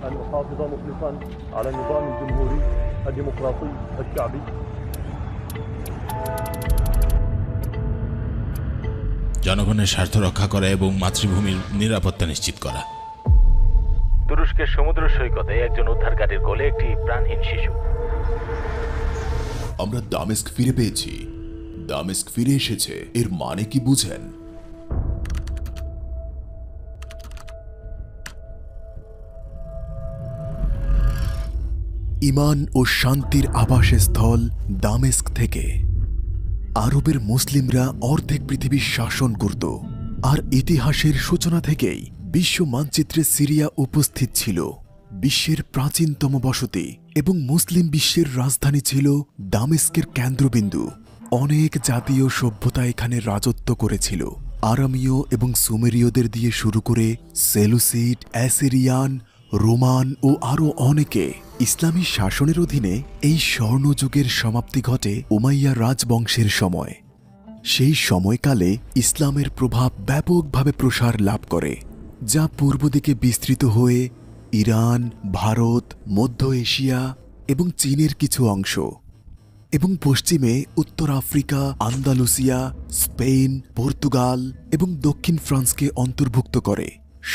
أن أحافظ مطلقا على النظام الجمهوري الديمقراطي الشعبي। জনগণের স্বার্থ রক্ষা করা এবং মাতৃভূমির নিরাপত্তা নিশ্চিত করা। তুরস্কের সমুদ্র সৈকতে একজন উদ্ধারকারীর কোলে একটি প্রাণহীন শিশু। আমরা দামেস্ক ফিরে পেয়েছি। দামেস্ক ফিরে এসেছে, এর মানে কি বুঝেন? ঈমান ও শান্তির আবাসস্থল দামেস্ক থেকে আরবের মুসলিমরা অর্ধেক পৃথিবী শাসন করত, আর ইতিহাসের সূচনা থেকেই বিশ্ব মানচিত্রে সিরিয়া উপস্থিত ছিল। বিশ্বের প্রাচীনতম বসতি এবং মুসলিম বিশ্বের রাজধানী ছিল দামেস্কের কেন্দ্রবিন্দু। অনেক জাতীয় সভ্যতা এখানে রাজত্ব করেছিল। আরামীয় এবং সুমেরীয়দের দিয়ে শুরু করে সেলুসিড, অ্যাসিরিয়ান, রোমান ও আরও অনেকে। ইসলামী শাসনের অধীনে এই স্বর্ণযুগের সমাপ্তি ঘটে উমাইয়া রাজবংশের সময়। সেই সময়কালে ইসলামের প্রভাব ব্যাপকভাবে প্রসার লাভ করে, যা পূর্ব দিকে বিস্তৃত হয়ে ইরান, ভারত, মধ্য এশিয়া এবং চীনের কিছু অংশ, এবং পশ্চিমে উত্তর আফ্রিকা, আন্দালুসিয়া, স্পেন, পর্তুগাল এবং দক্ষিণ ফ্রান্সকে অন্তর্ভুক্ত করে।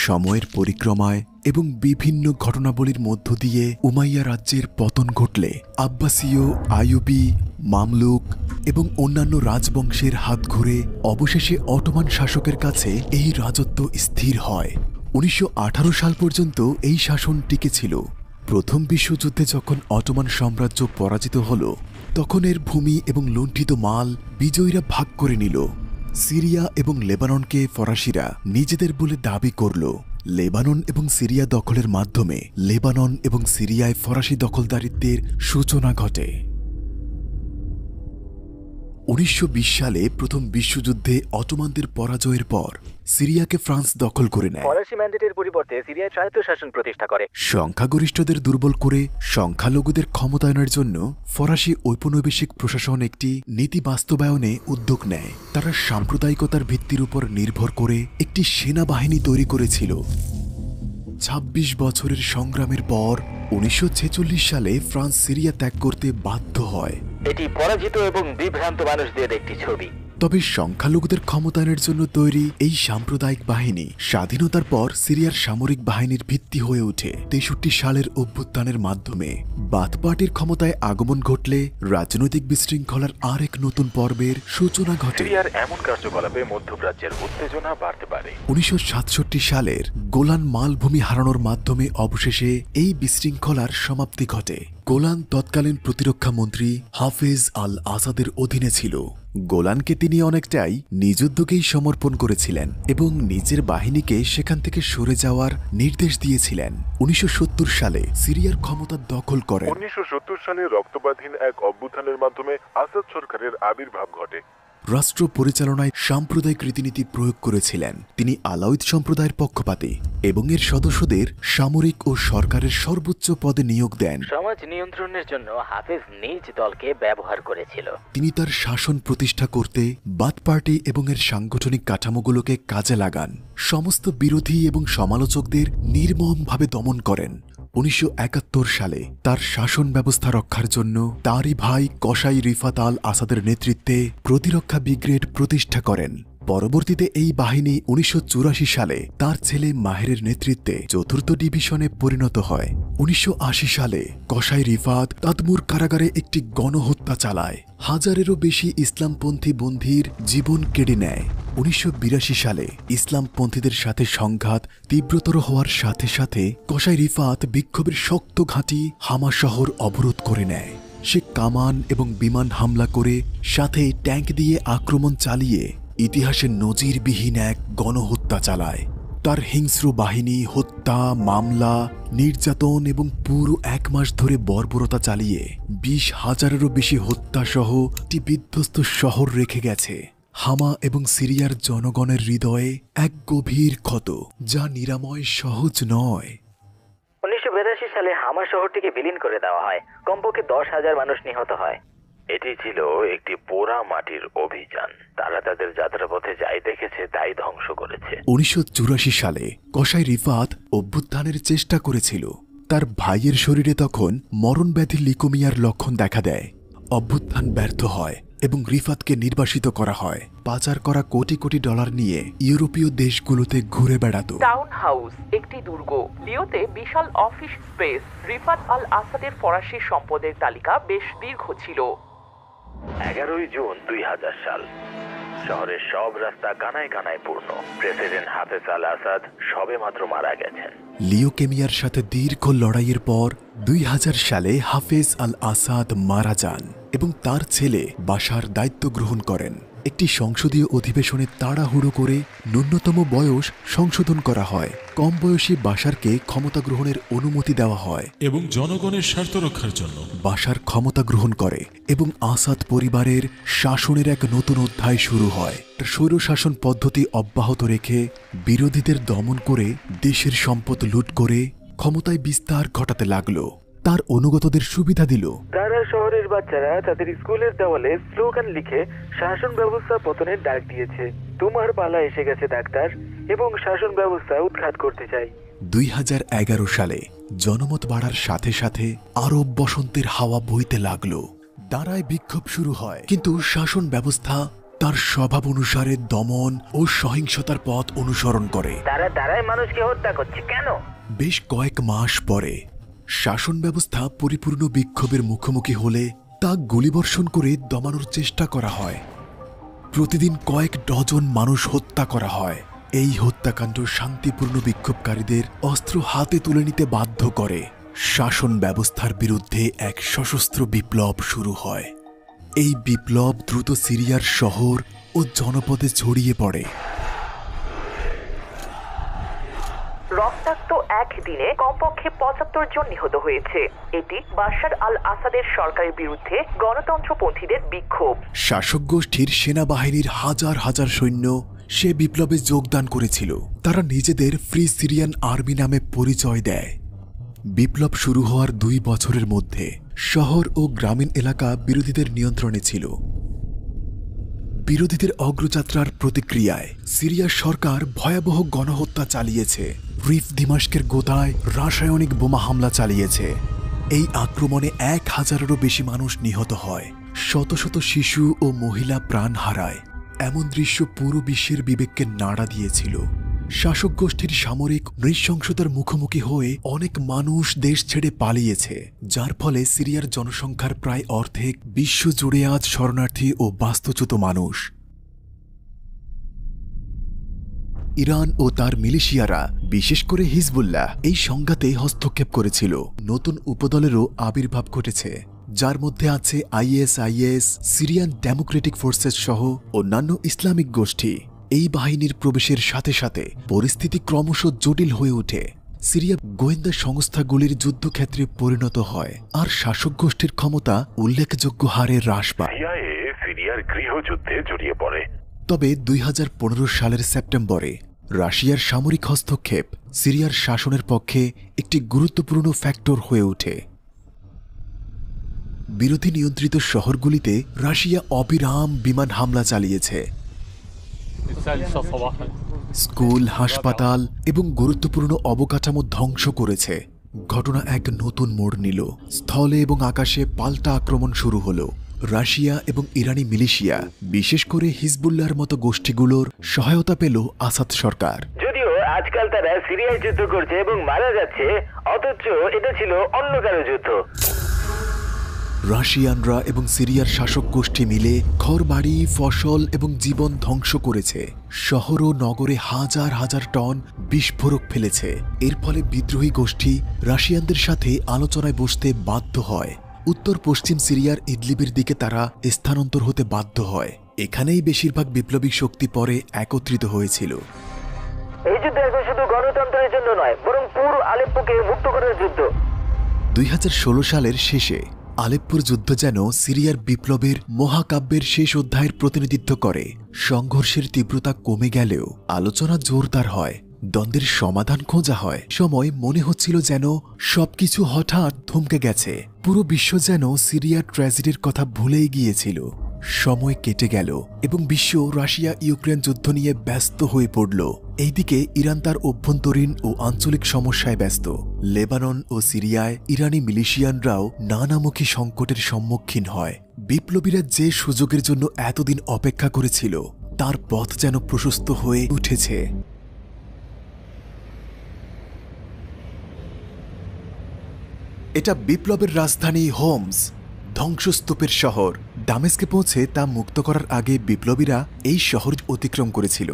সময়ের পরিক্রমায় এবং বিভিন্ন ঘটনাবলীর মধ্য দিয়ে উমাইয়া রাজ্যের পতন ঘটলে আব্বাসীয়, আইয়ুবী, মামলুক এবং অন্যান্য রাজবংশের হাত ঘুরে অবশেষে অটোমান শাসকের কাছে এই রাজত্ব স্থির হয়। 1918 সাল পর্যন্ত এই শাসন টিকেছিল। প্রথম বিশ্বযুদ্ধে যখন অটোমান সাম্রাজ্য পরাজিত হল, তখন এর ভূমি এবং লুণ্ঠিত মাল বিজয়ীরা ভাগ করে নিল। সিরিয়া এবং লেবাননকে ফরাসিরা নিজেদের বলে দাবি করল। লেবানন এবং সিরিয়া দখলের মাধ্যমে লেবানন এবং সিরিয়ায় ফরাসি দখলদারিত্বের সূচনা ঘটে। 1920 সালে প্রথম বিশ্বযুদ্ধে অটোমানদের পরাজয়ের পর সিরিয়াকে ফ্রান্স দখল করে নেয়। ফরাসি ম্যান্ডেটের পরিবর্তে সিরিয়ায় স্বায়ত্তশাসন প্রতিষ্ঠা করে। সংখ্যাগরিষ্ঠদের দুর্বল করে সংখ্যালঘুদের ক্ষমতায়নের জন্য ফরাসি ঔপনিবেশিক প্রশাসন একটি নীতি বাস্তবায়নে উদ্যোগ নেয়। তারা সাম্প্রদায়িকতার ভিত্তির উপর নির্ভর করে একটি সেনাবাহিনী তৈরি করেছিল। 26 বছরের সংগ্রামের পর 1946 সালে ফ্রান্স সিরিয়া ত্যাগ করতে বাধ্য হয়। এটি পরাজিত এবং বিভ্রান্ত মানুষদের একটি ছবি। তবে সংখ্যালঘুদের ক্ষমতায়নের জন্য তৈরি এই সাম্প্রদায়িক বাহিনী স্বাধীনতার পর সিরিয়ার সামরিক বাহিনীর ভিত্তি হয়ে ওঠে। 63 সালের অভ্যুত্থানের মাধ্যমে বাথ পার্টির ক্ষমতায় আগমন ঘটলে রাজনৈতিক বিশৃঙ্খলার আরেক নতুন পর্বের সূচনা ঘটে। সিরিয়ার এমন কার্যকলাপে মধ্যপ্রাচ্যের উত্তেজনা বাড়তে পারে। 1967 সালের গোলান মালভূমি হারানোর মাধ্যমে অবশেষে এই বিশৃঙ্খলার সমাপ্তি ঘটে। গোলান তৎকালীন প্রতিরক্ষা মন্ত্রী হাফেজ আল আসাদের অধীনে ছিল। গোলানকে তিনি অনেকটাই নিজ উদ্যোগেই সমর্পণ করেছিলেন এবং নিজের বাহিনীকে সেখান থেকে সরে যাওয়ার নির্দেশ দিয়েছিলেন। 1970 সালে সিরিয়ার ক্ষমতা দখল করেন। 1970 সালে রক্তপাতহীন এক অভ্যুত্থানের মাধ্যমে আসাদ সরকারের আবির্ভাব ঘটে। রাষ্ট্র পরিচালনায় সাম্প্রদায়িক রীতিনীতি প্রয়োগ করেছিলেন। তিনি আলাউইদ সম্প্রদায়ের পক্ষপাতী এবং এর সদস্যদের সামরিক ও সরকারের সর্বোচ্চ পদে নিয়োগ দেন। সমাজ নিয়ন্ত্রণের জন্য হাফেজ নিজ দলকে ব্যবহার করেছিল। তিনি তার শাসন প্রতিষ্ঠা করতে বাথ পার্টি এবং এর সাংগঠনিক কাঠামোগুলোকে কাজে লাগান। সমস্ত বিরোধী এবং সমালোচকদের নির্মমভাবে দমন করেন। 1971 সালে তার শাসন ব্যবস্থা রক্ষার জন্য তারই ভাই কসাই রিফাত আল আসাদের নেতৃত্বে প্রতিরক্ষা ব্রিগেড প্রতিষ্ঠা করেন। পরবর্তীতে এই বাহিনী 1984 সালে তার ছেলে মাহেরের নেতৃত্বে 4th ডিভিশনে পরিণত হয়। 1980 সালে কসাই রিফাত তাদমুর কারাগারে একটি গণহত্যা চালায়। হাজারেরও বেশি ইসলামপন্থী বন্দীর জীবন কেড়ে নেয়। 1982 সালে ইসলামপন্থীদের সাথে সংঘাত তীব্রতর হওয়ার সাথে সাথে কসাই রিফাত বিক্ষোভের শক্ত ঘাঁটি হামা শহর অবরোধ করে নেয়। সে কামান এবং বিমান হামলা করে সাথে ট্যাঙ্ক দিয়ে আক্রমণ চালিয়ে ইতিহাসে নজিরবিহীন এক গণহত্যা চালায়। তার হিংস্র বাহিনী হত্যা, মামলা, নির্যাতন এবং পুরো 1 মাস ধরে বর্বরতা চালিয়ে 20,000-এরও বেশি হত্যাসহ একটি বিধ্বস্ত শহর রেখে গেছে। হামা এবং সিরিয়ার জনগণের হৃদয়ে এক গভীর ক্ষত, যা নিরাময় সহজ নয়। 1982 সালে হামা শহরটিকে বিলীন করে দেওয়া হয়। কমপক্ষে 10,000 মানুষ নিহত হয়। এটি ছিল একটি পোড়া মাটির অভিযান। তারা তাদের যাত্রাপথে যাই দেখেছে তাই ধ্বংস করেছে। 1984 সালে কসাই রিফাত অভ্যুত্থানের চেষ্টা করেছিল, তার ভাইয়ের শরীরে তখন মরণব্যাধি লিউকেমিয়ার লক্ষণ দেখা দেয়। অভ্যুত্থান ব্যর্থ হয় এবং রিফাতকে নির্বাসিত করা হয়। পাচার করা কোটি কোটি ডলার নিয়ে ইউরোপীয় দেশগুলোতে ঘুরে বেড়াত। টাউন হাউস একটি দুর্গ, লিওতে বিশাল অফিস স্পেস। রিফাত আল আসাদের ফরাসি সম্পদের তালিকা বেশ দীর্ঘ ছিল। 11 জুন 2000 সাল। শহরের সব রাস্তা কানায় কানায় পূর্ণ। প্রেসিডেন্ট হাফেজ আল আসাদ সবে মাত্র মারা গেছেন। লিউকেমিয়ার সাথে দীর্ঘ লড়াইয়ের পর 2000 সালে হাফেজ আল আসাদ মারা যান এবং তার ছেলে বাশার দায়িত্ব গ্রহণ করেন। একটি সংসদীয় অধিবেশনে তাড়াহুড়ো করে ন্যূনতম বয়স সংশোধন করা হয়। কম বয়সী বাশারকে ক্ষমতা গ্রহণের অনুমতি দেওয়া হয় এবং জনগণের স্বার্থ রক্ষার জন্য বাশার ক্ষমতা গ্রহণ করে এবং আসাদ পরিবারের শাসনের এক নতুন অধ্যায় শুরু হয়। স্বৈরশাসন পদ্ধতি অব্যাহত রেখে বিরোধীদের দমন করে দেশের সম্পদ লুট করে ক্ষমতায় বিস্তার ঘটাতে লাগলো। তার অনুগতদের সুবিধা দিল। তারা শহরের বাচ্চারা তাদের স্কুলের দেওয়ালে স্লোগান লিখে শাসন ব্যবস্থা পতনের ডাক দিয়েছে। তোমার পালা এসে গেছে ডাক্তার, এবং শাসন ব্যবস্থা উৎখাত করতে চাই। 2011 সালে জনমত বাড়ার সাথে সাথে আরব বসন্তের হাওয়া বইতে লাগলো। দাঁড়ায় বিক্ষোভ শুরু হয়, কিন্তু শাসন ব্যবস্থা তার স্বভাব অনুসারে দমন ও সহিংসতার পথ অনুসরণ করে। তারা দাঁড়ায় মানুষকে হত্যা করছে কেন? বেশ কয়েক মাস পরে শাসন ব্যবস্থা পরিপূর্ণ বিক্ষোভের মুখোমুখি হলে তা গুলিবর্ষণ করে দমানোর চেষ্টা করা হয়। প্রতিদিন কয়েক ডজন মানুষ হত্যা করা হয়। এই হত্যাকাণ্ড শান্তিপূর্ণ বিক্ষোভকারীদের অস্ত্র হাতে তুলে নিতে বাধ্য করে। শাসন ব্যবস্থার বিরুদ্ধে এক সশস্ত্র বিপ্লব শুরু হয়। এই বিপ্লব দ্রুত সিরিয়ার শহর ও জনপদে ছড়িয়ে পড়ে। রক্তাক্ত একদিনে কমপক্ষে 75 জন নিহত হয়েছে। এটি বাশার আল আসাদের সরকারের বিরুদ্ধে গণতন্ত্রপন্থীদের বিক্ষোভ। শাসক গোষ্ঠীর সেনাবাহিনীর হাজার হাজার সৈন্য সে বিপ্লবে যোগদান করেছিল। তারা নিজেদের ফ্রি সিরিয়ান আর্মি নামে পরিচয় দেয়। বিপ্লব শুরু হওয়ার 2 বছরের মধ্যে শহর ও গ্রামীণ এলাকা বিরোধীদের নিয়ন্ত্রণে ছিল। বিরোধীদের অগ্রযাত্রার প্রতিক্রিয়ায় সিরিয়ার সরকার ভয়াবহ গণহত্যা চালিয়েছে। রিফ দিমাশকের গোতায় রাসায়নিক বোমা হামলা চালিয়েছে। এই আক্রমণে 1000-এরও বেশি মানুষ নিহত হয়। শত শত শিশু ও মহিলা প্রাণ হারায়। এমন দৃশ্য পুরো বিশ্বের বিবেককে নাড়া দিয়েছিল। শাসক গোষ্ঠীর সামরিক নৃশংসতার মুখোমুখি হয়ে অনেক মানুষ দেশ ছেড়ে পালিয়েছে, যার ফলে সিরিয়ার জনসংখ্যার প্রায় অর্ধেক বিশ্বজুড়ে আজ শরণার্থী ও বাস্তুচ্যুত মানুষ। ইরান ও তার মিলিশিয়ারা, বিশেষ করে হিজবুল্লাহ, এই সংঘাতে হস্তক্ষেপ করেছিল। নতুন উপদলেরও আবির্ভাব ঘটেছে, যার মধ্যে আছে আইএসআইএস, সিরিয়ান ডেমোক্রেটিক ফোর্সেস সহ অন্যান্য ইসলামিক গোষ্ঠী। এই বাহিনীর প্রবেশের সাথে সাথে পরিস্থিতি ক্রমশ জটিল হয়ে ওঠে। সিরিয়া গোয়েন্দা সংস্থাগুলির যুদ্ধক্ষেত্রে পরিণত হয়, আর শাসক গোষ্ঠীর ক্ষমতা উল্লেখযোগ্য হারে হ্রাস পায়। সিরিয়ার গৃহযুদ্ধে জড়িয়ে পড়ে। তবে 2015 সালের সেপ্টেম্বরে রাশিয়ার সামরিক হস্তক্ষেপ সিরিয়ার শাসনের পক্ষে একটি গুরুত্বপূর্ণ ফ্যাক্টর হয়ে ওঠে। বিরোধী নিয়ন্ত্রিত শহরগুলিতে রাশিয়া অবিরাম বিমান হামলা চালিয়েছে। স্কুল, হাসপাতাল এবং গুরুত্বপূর্ণ অবকাঠামো ধ্বংস করেছে। ঘটনা এক নতুন মোড় নিল। স্থলে এবং আকাশে পাল্টা আক্রমণ শুরু হলো। রাশিয়া এবং ইরানি মিলিশিয়া, বিশেষ করে হিজবুল্লাহর মতো গোষ্ঠীগুলোর সহায়তা পেল আসাদ সরকার। যদিও আজকাল তারা সিরিয়ায় যুদ্ধ করছে এবং মারা যাচ্ছে, অথচ এটা ছিল অন্য কারো যুদ্ধ। রাশিয়ানরা এবং সিরিয়ার শাসক গোষ্ঠী মিলে ঘরবাড়ি, ফসল এবং জীবন ধ্বংস করেছে। শহর ও নগরে হাজার হাজার টন বিস্ফোরক ফেলেছে। এর ফলে বিদ্রোহী গোষ্ঠী রাশিয়ানদের সাথে আলোচনায় বসতে বাধ্য হয়। উত্তর পশ্চিম সিরিয়ার ইদলিবের দিকে তারা স্থানান্তর হতে বাধ্য হয়। এখানেই বেশিরভাগ বিপ্লবী শক্তি পরে একত্রিত হয়েছিল। এই যুদ্ধ এখন শুধু গণতন্ত্রের জন্য নয়, বরং পুরো আলেপ্পোকে মুক্ত করার যুদ্ধ। 2016 সালের শেষে আলেপ্পোর যুদ্ধ যেন সিরিয়ার বিপ্লবের মহাকাব্যের শেষ অধ্যায়ের প্রতিনিধিত্ব করে। সংঘর্ষের তীব্রতা কমে গেলেও আলোচনা জোরদার হয়, দ্বন্দ্বের সমাধান খোঁজা হয়। সময় মনে হচ্ছিল যেন সবকিছু হঠাৎ থমকে গেছে। পুরো বিশ্ব যেন সিরিয়ার ট্র্যাজেডির কথা ভুলেই গিয়েছিল। সময় কেটে গেল এবং বিশ্ব রাশিয়া ইউক্রেন যুদ্ধ নিয়ে ব্যস্ত হয়ে পড়ল। এইদিকে ইরান তার অভ্যন্তরীণ ও আঞ্চলিক সমস্যায় ব্যস্ত। লেবানন ও সিরিয়ায় ইরানি মিলিশিয়ানরাও নানামুখী সংকটের সম্মুখীন হয়। বিপ্লবীরা যে সুযোগের জন্য এতদিন অপেক্ষা করেছিল তার পথ যেন প্রশস্ত হয়ে উঠেছে। এটা বিপ্লবের রাজধানী হোমস, ধ্বংসস্তূপের শহর। দামেস্কে পৌঁছে তা মুক্ত করার আগে বিপ্লবীরা এই শহর অতিক্রম করেছিল।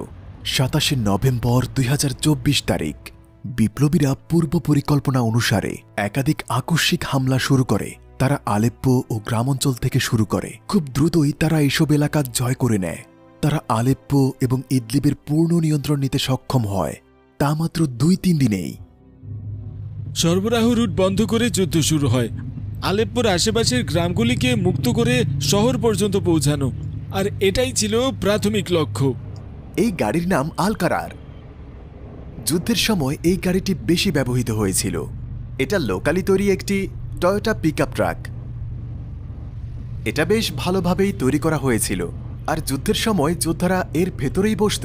27 নভেম্বর 2024 তারিখ বিপ্লবীরা পূর্ব পরিকল্পনা অনুসারে একাধিক আকস্মিক হামলা শুরু করে। তারা আলেপ্পো ও গ্রামাঞ্চল থেকে শুরু করে। খুব দ্রুতই তারা এসব এলাকা জয় করে নেয়। তারা আলেপ্পো এবং ইদলিবের পূর্ণ নিয়ন্ত্রণ নিতে সক্ষম হয়, তা মাত্র 2-3 দিনেই। সরবরাহ রুট বন্ধ করে যুদ্ধ শুরু হয়। আলেপ্পোর আশেপাশের গ্রামগুলিকে মুক্ত করে শহর পর্যন্ত পৌঁছানো, আর এটাই ছিল প্রাথমিক লক্ষ্য। এই গাড়ির নাম আলকারার। যুদ্ধের সময় এই গাড়িটি বেশি ব্যবহৃত হয়েছিল। এটা লোকালি তৈরি একটি টয়োটা পিকআপ ট্রাক। এটা বেশ ভালোভাবেই তৈরি করা হয়েছিল, আর যুদ্ধের সময় যোদ্ধারা এর ভেতরেই বসত,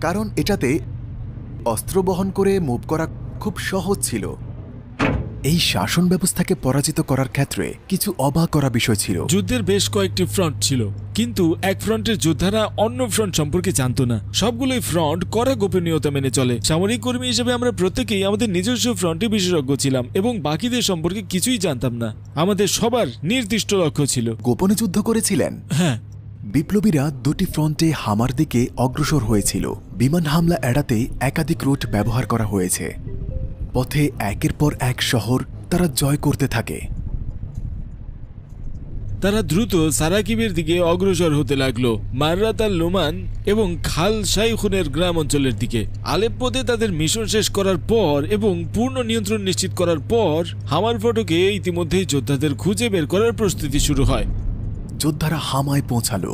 কারণ এটাতে অস্ত্র বহন করে মুভ করা খুব সহজ ছিল। এই শাসন ব্যবস্থাকে পরাজিত করার ক্ষেত্রে কিছু অবাক করা বিষয় ছিল। যুদ্ধের বেশ কয়েকটি ফ্রন্ট ছিল, কিন্তু এক ফ্রন্টের যোদ্ধারা অন্য ফ্রন্ট সম্পর্কে জানত না। সবগুলোই ফ্রন্ট কড়া গোপনীয়তা মেনে চলে। সামরিক কর্মী হিসেবে আমরা প্রত্যেকেই আমাদের নিজস্ব ফ্রন্টে বিশেষজ্ঞ ছিলাম এবং বাকিদের সম্পর্কে কিছুই জানতাম না। আমাদের সবার নির্দিষ্ট লক্ষ্য ছিল। গোপনে যুদ্ধ করেছিলেন? হ্যাঁ। বিপ্লবীরা দুটি ফ্রন্টে হামার দিকে অগ্রসর হয়েছিল। বিমান হামলা এড়াতে একাধিক রুট ব্যবহার করা হয়েছে। পথে একের পর এক শহর তারা জয় করতে থাকে। তারা দ্রুত সারাকিবের দিকে অগ্রসর হতে লাগলো, মাররাত আল লোমান এবং খাল শাইখুনের গ্রাম অঞ্চলের দিকে। আলেপ্পোতে তাদের মিশন শেষ করার পর এবং পূর্ণ নিয়ন্ত্রণ নিশ্চিত করার পর হামার ফটকে ইতিমধ্যেই যোদ্ধাদের খুঁজে বের করার প্রস্তুতি শুরু হয়। যোদ্ধারা হামায় পৌঁছালো।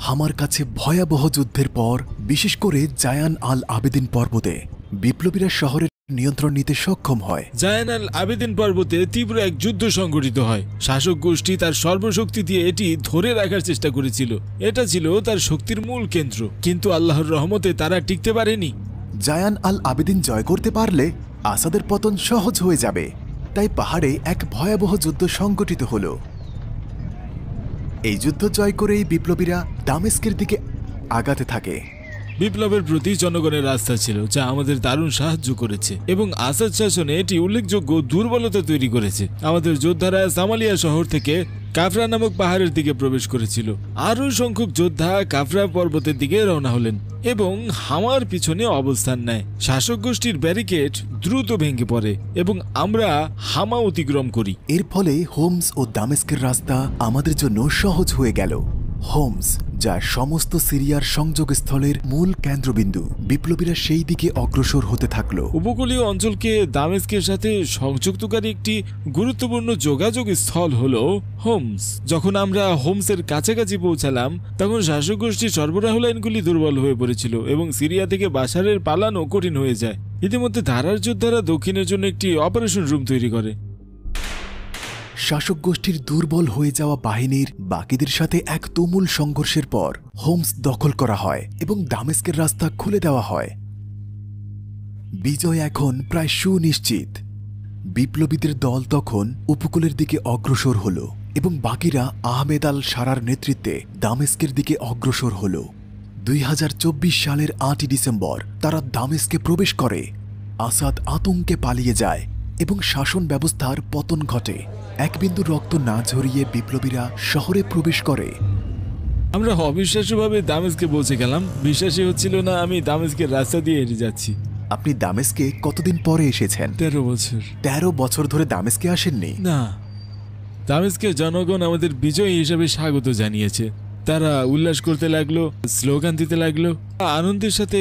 হামার কাছে ভয়াবহ যুদ্ধের পর, বিশেষ করে জায়ান আল আবেদিন পর্বতে বিপ্লবীরা শহরের নিয়ন্ত্রণ নিতে সক্ষম হয়। জায়ান আল আবেদিন পর্বতে তীব্র এক যুদ্ধ সংঘটিত হয়। শাসক গোষ্ঠী তার সর্বশক্তি দিয়ে এটি ধরে রাখার চেষ্টা করেছিল। এটা ছিল তার শক্তির মূল কেন্দ্র, কিন্তু আল্লাহর রহমতে তারা টিকতে পারেনি। জায়ান আল আবেদিন জয় করতে পারলে আসাদের পতন সহজ হয়ে যাবে, তাই পাহাড়ে এক ভয়াবহ যুদ্ধ সংঘটিত হল। এই যুদ্ধ জয় করেই বিপ্লবীরা দামেস্কের দিকে আগাতে থাকে। বিপ্লবের প্রতি জনগণের আস্থা ছিল, যা আমাদের দারুণ সাহায্য করেছে এবং আসাদ শাসনে এটি উল্লেখযোগ্য দুর্বলতা তৈরি করেছে। আমাদের যোদ্ধারা সামালিয়া শহর থেকে কাফরা নামক পাহাড়ের দিকে প্রবেশ করেছিল। আরও সংখ্যক যোদ্ধা কাফরা পর্বতের দিকে রওনা হলেন এবং হামার পিছনে অবস্থান নেয়। শাসক গোষ্ঠীর ব্যারিকেড দ্রুত ভেঙে পড়ে এবং আমরা হামা অতিক্রম করি। এর ফলে হোমস ও দামেস্কের রাস্তা আমাদের জন্য সহজ হয়ে গেল। হোমস, যা সমস্ত সিরিয়ার সংযোগস্থলের মূল কেন্দ্রবিন্দু, বিপ্লবীরা সেই দিকে অগ্রসর হতে থাকল। উপকূলীয় অঞ্চলকে দামেস্কের সাথে সংযুক্তকারী একটি গুরুত্বপূর্ণ যোগাযোগ স্থল হল হোমস। যখন আমরা হোমসের কাছাকাছি পৌঁছালাম, তখন শাসক গোষ্ঠীর সরবরাহ লাইনগুলি দুর্বল হয়ে পড়েছিল এবং সিরিয়া থেকে বাশারের পালানো কঠিন হয়ে যায়। ইতিমধ্যে ধারার যোদ্ধারা দক্ষিণের জন্য একটি অপারেশন রুম তৈরি করে। শাসক গোষ্ঠীর দুর্বল হয়ে যাওয়া বাহিনীর বাকিদের সাথে এক তুমুল সংঘর্ষের পর হোমস দখল করা হয় এবং দামেস্কের রাস্তা খুলে দেওয়া হয়। বিজয় এখন প্রায় সুনিশ্চিত। বিপ্লবীদের দল তখন উপকূলের দিকে অগ্রসর হল এবং বাকিরা আহমেদ আল সারার নেতৃত্বে দামেস্কের দিকে অগ্রসর হল। 2024 সালের 8 ডিসেম্বর তারা দামেস্কে প্রবেশ করে। আসাদ আতঙ্কে পালিয়ে যায় এবং শাসন ব্যবস্থার পতন ঘটে। এক বিন্দু রক্ত না ঝরিয়ে বিপ্লবীরা শহরে প্রবেশ করে। আমরা অবিশ্বাস্যভাবে দামেস্কে পৌঁছে গেলাম। বিশ্বাসই হচ্ছিল না আমি দামেস্কের রাস্তা দিয়ে হেঁটে যাচ্ছি। আপনি দামেস্কে কতদিন পরে এসেছেন? 13 বছর। 13 বছর ধরে দামেস্কে আসেননি? না, দামেস্কের জনগণ আমাদের বিজয়ী হিসেবে স্বাগত জানিয়েছে। তারা উল্লাস করতে লাগলো, স্লোগান দিতে লাগলো, আনন্দের সাথে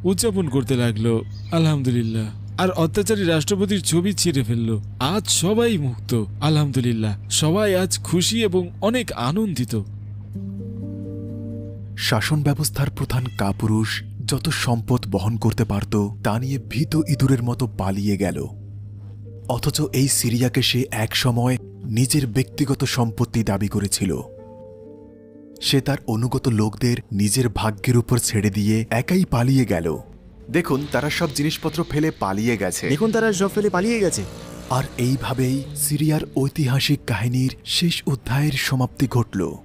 উদযাপন করতে লাগলো আলহামদুলিল্লাহ, আর অত্যাচারী রাষ্ট্রপতির ছবি ছিঁড়ে ফেললো। আজ সবাই মুক্ত আলহামদুলিল্লাহ। সবাই আজ খুশি এবং অনেক আনন্দিত। শাসন ব্যবস্থার প্রধান কাপুরুষ যত সম্পদ বহন করতে পারত তা নিয়ে ভীত ইঁদুরের মতো পালিয়ে গেল। অথচ এই সিরিয়াকে সে এক সময় নিজের ব্যক্তিগত সম্পত্তি দাবি করেছিল। সে তার অনুগত লোকদের নিজের ভাগ্যের উপর ছেড়ে দিয়ে একাই পালিয়ে গেল। দেখুন, তারা সব জিনিসপত্র ফেলে পালিয়ে গেছে। দেখুন তারা সব ফেলে পালিয়ে গেছে। আর এইভাবেই সিরিয়ার ঐতিহাসিক কাহিনীর শেষ অধ্যায়ের সমাপ্তি ঘটল।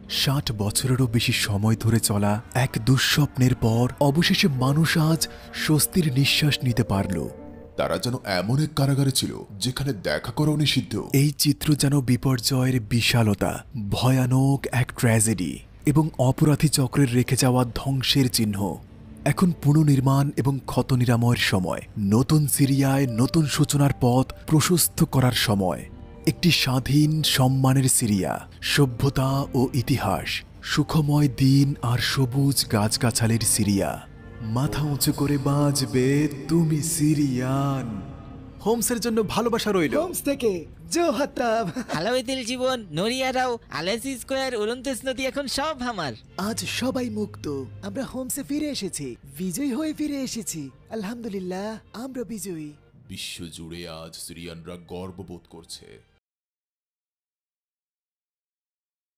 ৬০ বছরেরও বেশি সময় ধরে চলা এক দুঃস্বপ্নের পর অবশেষে মানুষ আজ স্বস্তির নিঃশ্বাস নিতে পারল। তারা যেন এমন এক কারাগারে ছিল যেখানে দেখা করাও নিষিদ্ধ। এই চিত্র যেন বিপর্যয়ের বিশালতা, ভয়ানক এক ট্র্যাজেডি এবং অপরাধী চক্রের রেখে যাওয়া ধ্বংসের চিহ্ন। এখন পুনর্নির্মাণ এবং ক্ষত নিরাময়ের সময়। নতুন সিরিয়ায় নতুন সূচনার পথ প্রশস্ত করার সময়। একটি স্বাধীন সম্মানের সিরিয়া, সভ্যতা ও ইতিহাস, সুখময় দিন আর সবুজ গাছগাছালির সিরিয়া। মাথা উঁচু করে বাঁচবে তুমি সিরিয়ান। হোমসের জন্য ভালোবাসা রইল। হোমস থেকে জোহাতাব। আলাউদ্দিন জীবন, নরিয়ারাও, আলাসি স্কোয়ার, উলন্তেস নদী এখন সব আমার। আজ সবাই মুক্ত। আমরা হোমসে ফিরে এসেছি, বিজয়ী হয়ে ফিরে এসেছি। আলহামদুলিল্লাহ, আমরা বিজয়ী। বিশ্বজুড়ে আজ সিরিয়ানরা গর্ববোধ করছে।